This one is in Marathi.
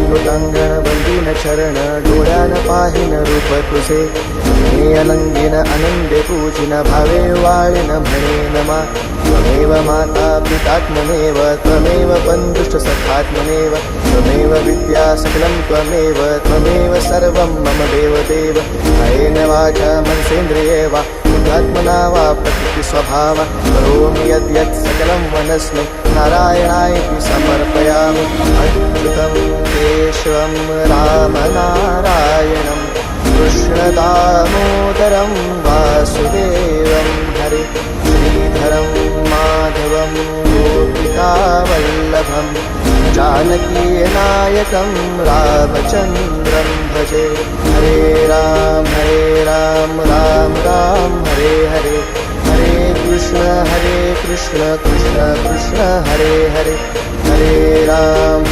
मृतांगण बंदीन चरण डोळ्यान पाहिन रूप तुझे हे अलंगिन आनंदे पूजिन भावे वाळिन म्हणे नमा त्वमेव माता पितात्मनेव त्वमेव बन्धुश्च सखात्मनेव त्वमेव विद्या सकलं त्वमेव सर्वं मम देवदेव कायेन वाचा मनसेन्द्रिये वा बुद्ध्यात्मना वा प्रकृतिस्वभावा करोमि यद्यत् सकलं मनस्मै नारायणायति समर्पयामि अच्युतं केशवं रामनारायणं कृष्णदामोदरं वासुदेवं हरे श्रीधरं माधवं गोपिकावल्लभं जानकीनायकं रामचन्द्रं भजे हरे राम राम राम हरे हरे हरे कृष्ण कृष्ण कृष्ण हरे हरे हरे राम